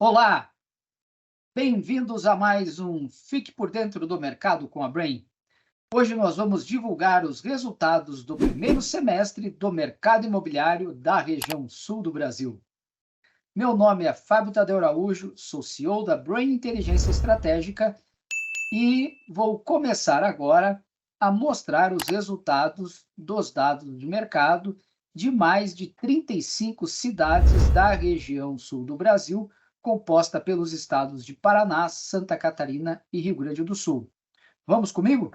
Olá, bem-vindos a mais um Fique por Dentro do Mercado com a Brain. Hoje nós vamos divulgar os resultados do primeiro semestre do mercado imobiliário da região sul do Brasil. Meu nome é Fábio Tadeu Araújo, sou CEO da Brain Inteligência Estratégica e vou começar agora a mostrar os resultados dos dados de mercado de mais de 35 cidades da região sul do Brasil, composta pelos estados de Paraná, Santa Catarina e Rio Grande do Sul. Vamos comigo?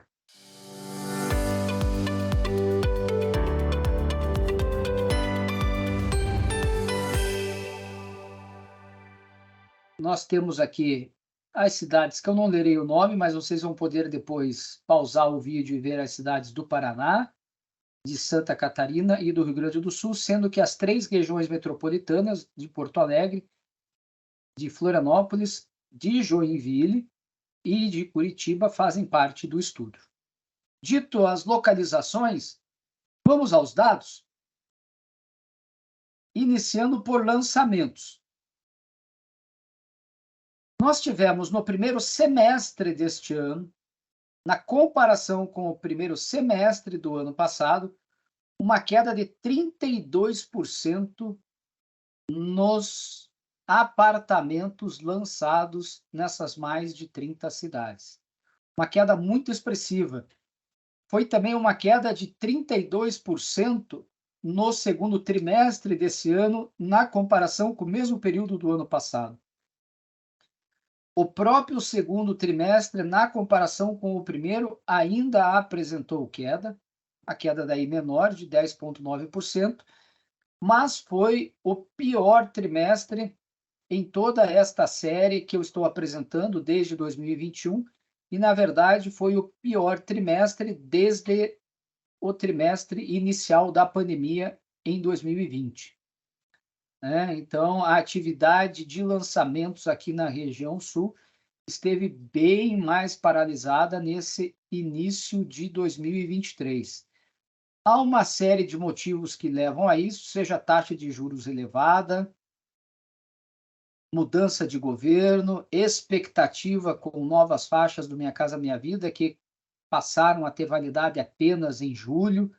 Nós temos aqui as cidades que eu não lerei o nome, mas vocês vão poder depois pausar o vídeo e ver as cidades do Paraná, de Santa Catarina e do Rio Grande do Sul, sendo que as 3 regiões metropolitanas de Porto Alegre, de Florianópolis, de Joinville e de Curitiba fazem parte do estudo. Dito as localizações, vamos aos dados, iniciando por lançamentos. Nós tivemos no primeiro semestre deste ano, na comparação com o primeiro semestre do ano passado, uma queda de 32% nos apartamentos lançados nessas mais de 30 cidades. Uma queda muito expressiva. Foi também uma queda de 32% no segundo trimestre desse ano, na comparação com o mesmo período do ano passado. O próprio segundo trimestre, na comparação com o primeiro, ainda apresentou queda, a queda daí menor, de 10,9%, mas foi o pior trimestre em toda esta série que eu estou apresentando desde 2021, e, na verdade, foi o pior trimestre desde o trimestre inicial da pandemia em 2020. Então, a atividade de lançamentos aqui na região sul esteve bem mais paralisada nesse início de 2023. Há uma série de motivos que levam a isso, seja a taxa de juros elevada, mudança de governo, expectativa com novas faixas do Minha Casa Minha Vida, que passaram a ter validade apenas em julho,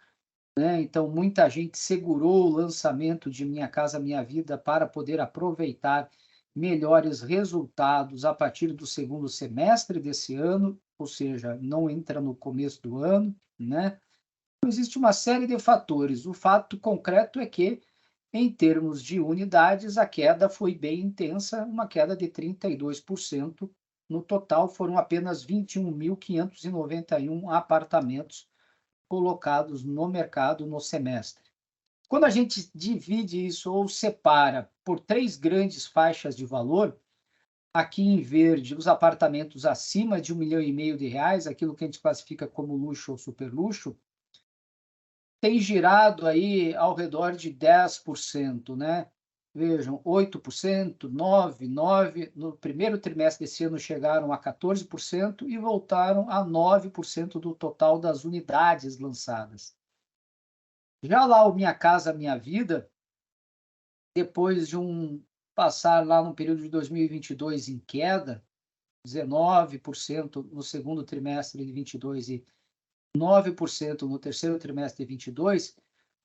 Então, muita gente segurou o lançamento de Minha Casa Minha Vida para poder aproveitar melhores resultados a partir do segundo semestre desse ano, ou seja, não entra no começo do ano, Então, existe uma série de fatores. O fato concreto é que, em termos de unidades, a queda foi bem intensa, uma queda de 32%. No total, foram apenas 21.591 apartamentos colocados no mercado no semestre. Quando a gente divide isso ou separa por 3 grandes faixas de valor, aqui em verde, os apartamentos acima de R$1,5 milhão, aquilo que a gente classifica como luxo ou superluxo, tem girado aí ao redor de 10%, Vejam, 8%, 9%, 9%. No primeiro trimestre desse ano chegaram a 14% e voltaram a 9% do total das unidades lançadas. Já lá o Minha Casa Minha Vida, depois de passar lá no período de 2022 em queda, 19% no segundo trimestre de 22 e 9% no terceiro trimestre de 22,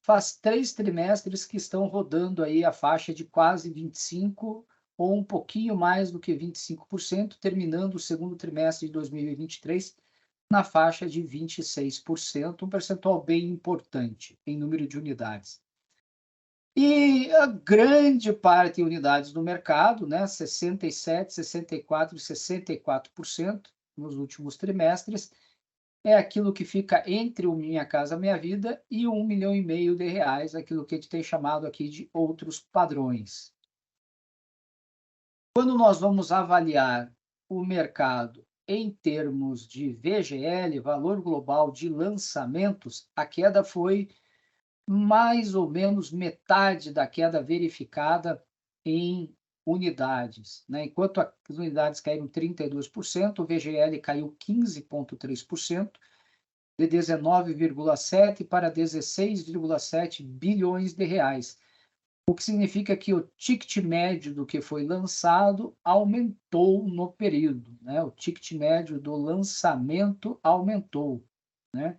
faz 3 trimestres que estão rodando aí a faixa de quase 25% ou um pouquinho mais do que 25%, terminando o segundo trimestre de 2023 na faixa de 26%, um percentual bem importante em número de unidades. E a grande parte de unidades do mercado, 67%, 64% e 64% nos últimos trimestres, é aquilo que fica entre o Minha Casa Minha Vida e R$1,5 milhão, aquilo que a gente tem chamado aqui de outros padrões. Quando nós vamos avaliar o mercado em termos de VGL, valor global de lançamentos, a queda foi mais ou menos metade da queda verificada em unidades. Enquanto as unidades caíram 32%, o VGL caiu 15,3%, de 19,7 para 16,7 bilhões de reais. o que significa que o ticket médio do que foi lançado aumentou no período, né? O ticket médio do lançamento aumentou, né?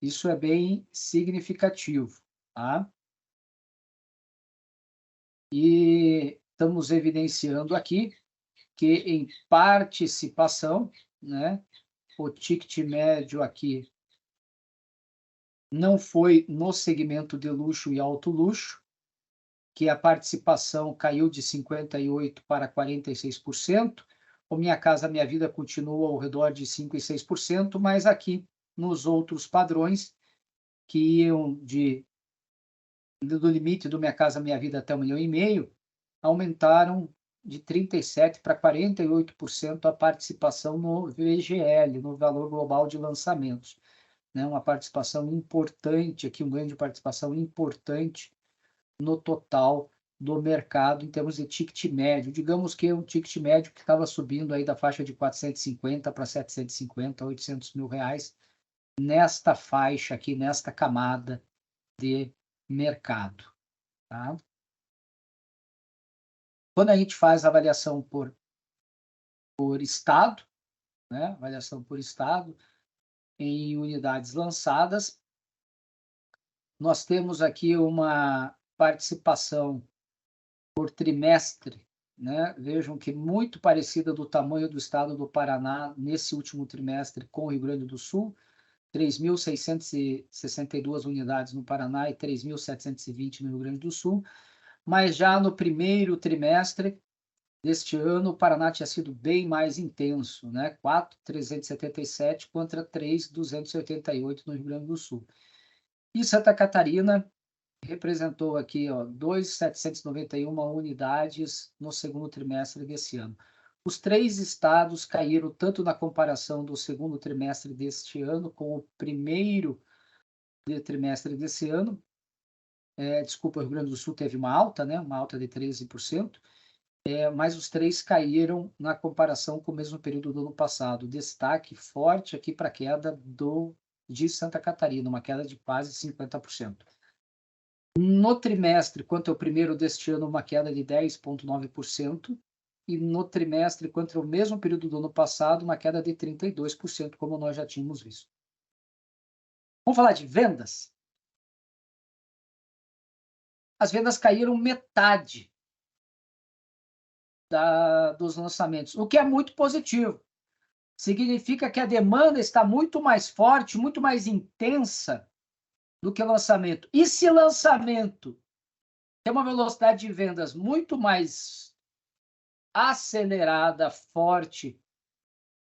Isso é bem significativo, tá? E estamos evidenciando aqui que em participação, né, o ticket médio aqui não foi no segmento de luxo e alto luxo, que a participação caiu de 58% para 46%. O Minha Casa Minha Vida continua ao redor de 5% e 6%, mas aqui nos outros padrões, que iam do limite do Minha Casa Minha Vida até 1,5 milhão, aumentaram de 37% para 48% a participação no VGL, no valor global de lançamentos. Né? Uma participação importante aqui, um ganho de participação importante no total do mercado em termos de ticket médio. Digamos que um ticket médio que estava subindo aí da faixa de 450 para 750, 800 mil reais, nesta faixa aqui, nesta camada de mercado. Tá? Quando a gente faz a avaliação por estado, né? Avaliação por estado, em unidades lançadas, nós temos aqui uma participação por trimestre, né? Vejam que muito parecida do tamanho do estado do Paraná nesse último trimestre com o Rio Grande do Sul, 3.662 unidades no Paraná e 3.720 no Rio Grande do Sul, mas já no primeiro trimestre deste ano, o Paraná tinha sido bem mais intenso, né? 4.377 contra 3.288 no Rio Grande do Sul. E Santa Catarina representou aqui, ó, 2.791 unidades no segundo trimestre desse ano. Os três estados caíram tanto na comparação do segundo trimestre deste ano com o primeiro trimestre desse ano. Desculpa, o Rio Grande do Sul teve uma alta, né? Uma alta de 13%. Mas os três caíram na comparação com o mesmo período do ano passado. Destaque forte aqui para a queda de Santa Catarina, uma queda de quase 50%. No trimestre, quanto ao primeiro deste ano, uma queda de 10,9%, e no trimestre, quanto ao mesmo período do ano passado, uma queda de 32%, como nós já tínhamos visto. Vamos falar de vendas? As vendas caíram metade dos lançamentos, o que é muito positivo. Significa que a demanda está muito mais forte, muito mais intensa do que o lançamento. E se lançamento tem uma velocidade de vendas muito mais acelerada, forte,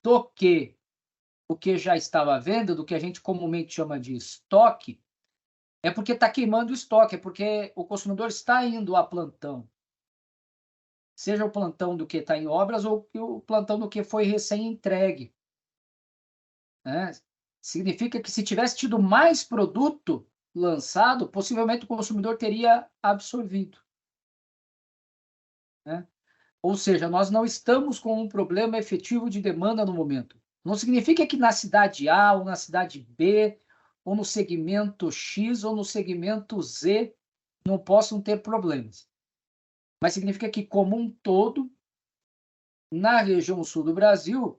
do que o que já estava à venda, do que a gente comumente chama de estoque, é porque está queimando o estoque, é porque o consumidor está indo a plantão. Seja o plantão do que está em obras ou o plantão do que foi recém-entregue. Né? Significa que se tivesse tido mais produto lançado, possivelmente o consumidor teria absorvido. Né? Ou seja, nós não estamos com um problema efetivo de demanda no momento. Não significa que na cidade A ou na cidade B, ou no segmento X ou no segmento Z, não possam ter problemas. Mas significa que, como um todo, na região sul do Brasil,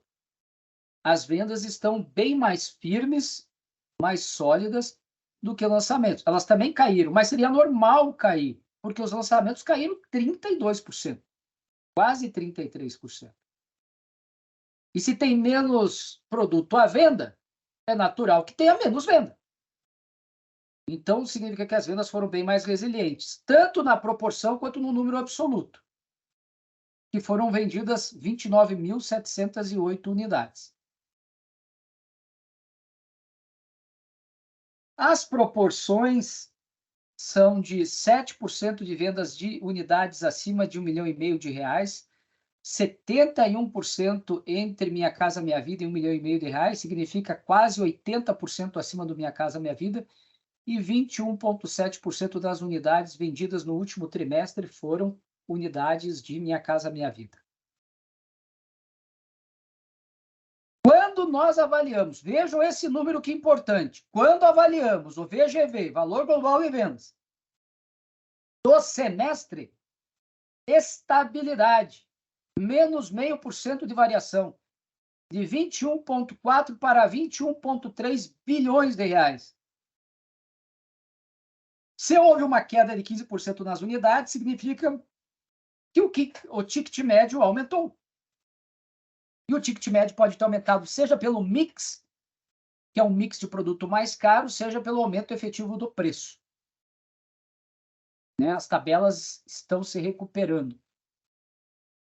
as vendas estão bem mais firmes, mais sólidas do que lançamentos. Elas também caíram, mas seria normal cair, porque os lançamentos caíram 32%, quase 33%. E se tem menos produto à venda, é natural que tenha menos venda. Então, significa que as vendas foram bem mais resilientes, tanto na proporção quanto no número absoluto, que foram vendidas 29.708 unidades. As proporções são de 7% de vendas de unidades acima de R$1,5 milhão, 71% entre Minha Casa Minha Vida e R$1,5 milhão, significa quase 80% acima do Minha Casa Minha Vida, e 21,7% das unidades vendidas no último trimestre foram unidades de Minha Casa Minha Vida. Quando nós avaliamos, vejam esse número que é importante, quando avaliamos o VGV, Valor Global de Vendas, do semestre, estabilidade, menos 0,5% de variação, de 21,4 para 21,3 bilhões de reais. Se houve uma queda de 15% nas unidades, significa que o ticket médio aumentou. E o ticket médio pode ter aumentado seja pelo mix, que é um mix de produto mais caro, seja pelo aumento efetivo do preço. Né? As tabelas estão se recuperando.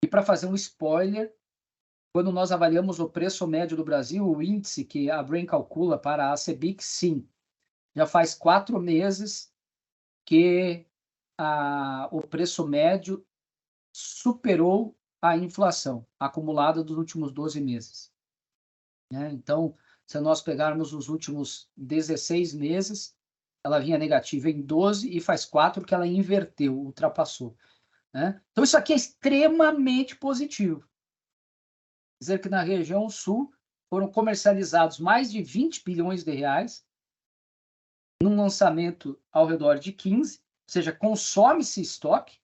E para fazer um spoiler, quando nós avaliamos o preço médio do Brasil, o índice que a Brain calcula para a CBIC, sim, já faz 4 meses que o preço médio superou a inflação acumulada dos últimos 12 meses. Né? Então, se nós pegarmos os últimos 16 meses, ela vinha negativa em 12 e faz 4 que ela inverteu, ultrapassou. Né? Então, isso aqui é extremamente positivo. Quer dizer que na região sul foram comercializados mais de 20 bilhões de reais num lançamento ao redor de 15, ou seja, consome-se estoque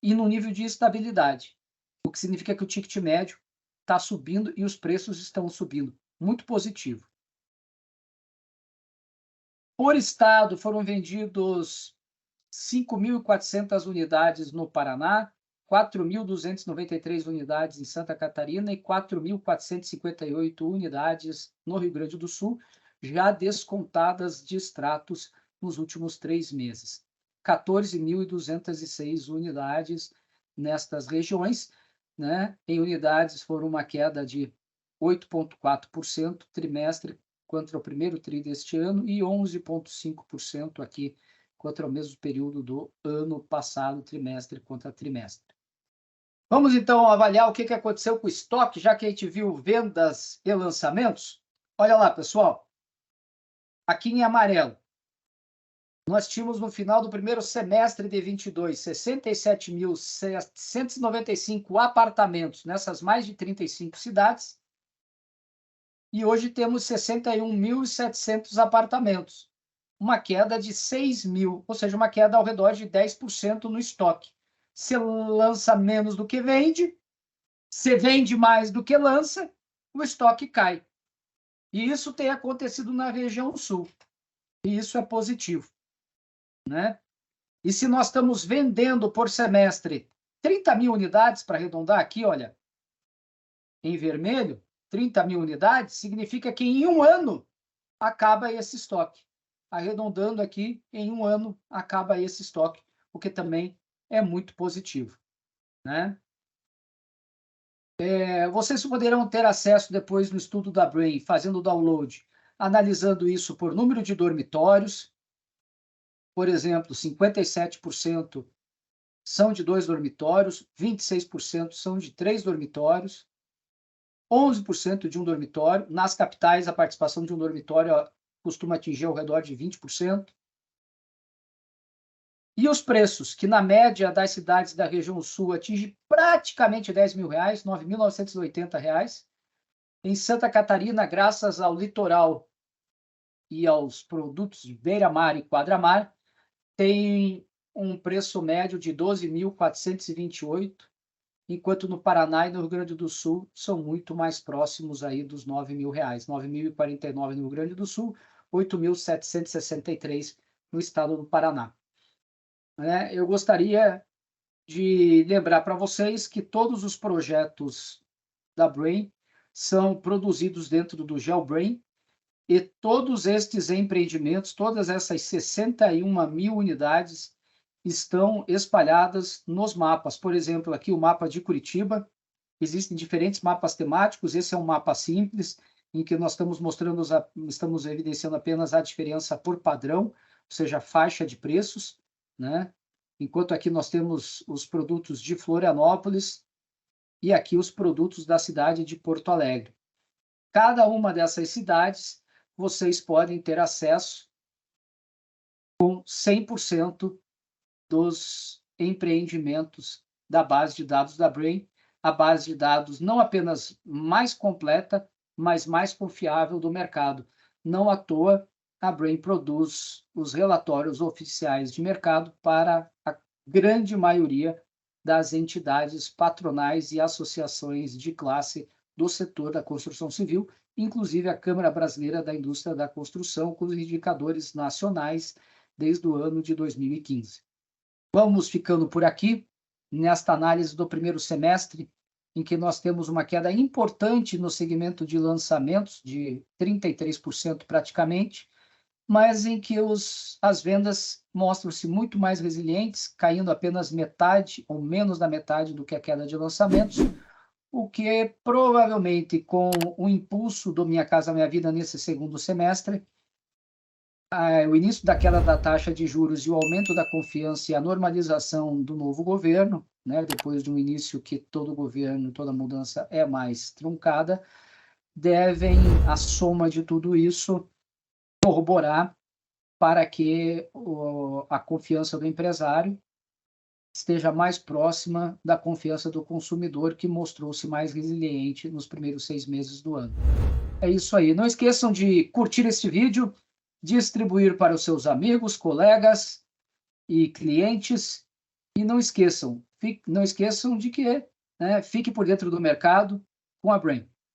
e no nível de estabilidade, o que significa que o ticket médio está subindo e os preços estão subindo. Muito positivo. Por estado, foram vendidos 5.400 unidades no Paraná, 4.293 unidades em Santa Catarina e 4.458 unidades no Rio Grande do Sul, já descontadas de extratos nos últimos 3 meses. 14.206 unidades nestas regiões, né? Em unidades foram uma queda de 8,4% trimestre contra o primeiro tri deste ano e 11,5% aqui contra o mesmo período do ano passado, trimestre contra trimestre. Vamos, então, avaliar o que aconteceu com o estoque, já que a gente viu vendas e lançamentos. Olha lá, pessoal. Aqui em amarelo, nós tínhamos no final do primeiro semestre de 22, 67.795 apartamentos nessas mais de 35 cidades. E hoje temos 61.700 apartamentos. Uma queda de 6.000, ou seja, uma queda ao redor de 10% no estoque. Se lança menos do que vende, se vende mais do que lança, o estoque cai. E isso tem acontecido na região sul. E isso é positivo. Né? E se nós estamos vendendo por semestre 30.000 unidades, para arredondar aqui, olha, em vermelho, 30.000 unidades, significa que em um ano acaba esse estoque. Arredondando aqui, em um ano acaba esse estoque, o que também é muito positivo. Né? Vocês poderão ter acesso depois no estudo da Brain, fazendo o download, analisando isso por número de dormitórios. Por exemplo, 57% são de 2 dormitórios, 26% são de 3 dormitórios, 11% de um dormitório. Nas capitais, a participação de um dormitório costuma atingir ao redor de 20%. E os preços, que na média das cidades da região sul atinge praticamente R$10.000, R$9.980. Em Santa Catarina, graças ao litoral e aos produtos de beira-mar e quadra-mar, tem um preço médio de 12.428, enquanto no Paraná e no Rio Grande do Sul são muito mais próximos aí dos R$9.000, 9.049 no Rio Grande do Sul, 8.763 no estado do Paraná. Eu gostaria de lembrar para vocês que todos os projetos da Brain são produzidos dentro do GeoBrain e todos estes empreendimentos, todas essas 61.000 unidades estão espalhadas nos mapas. Por exemplo, aqui o mapa de Curitiba, existem diferentes mapas temáticos, esse é um mapa simples, em que nós estamos mostrando, estamos evidenciando apenas a diferença por padrão, ou seja, faixa de preços, né? Enquanto aqui nós temos os produtos de Florianópolis e aqui os produtos da cidade de Porto Alegre. Cada uma dessas cidades, vocês podem ter acesso com 100% dos empreendimentos da base de dados da Brain, a base de dados não apenas mais completa, mas mais confiável do mercado. Não à toa, a Brain produz os relatórios oficiais de mercado para a grande maioria das entidades patronais e associações de classe do setor da construção civil, inclusive a Câmara Brasileira da Indústria da Construção, com os indicadores nacionais desde o ano de 2015. Vamos ficando por aqui, nesta análise do primeiro semestre, em que nós temos uma queda importante no segmento de lançamentos, de 33% praticamente, mas em que as vendas mostram-se muito mais resilientes, caindo apenas metade ou menos da metade do que a queda de lançamentos, o que provavelmente com o impulso do Minha Casa Minha Vida nesse segundo semestre, o início da queda da taxa de juros e o aumento da confiança e a normalização do novo governo, né, depois de um início que todo governo, toda mudança é mais truncada, devem, a soma de tudo isso, corroborar para que a confiança do empresário esteja mais próxima da confiança do consumidor, que mostrou-se mais resiliente nos primeiros 6 meses do ano. É isso aí. Não esqueçam de curtir este vídeo, distribuir para os seus amigos, colegas e clientes. E não esqueçam de que fique por dentro do mercado com a Brain.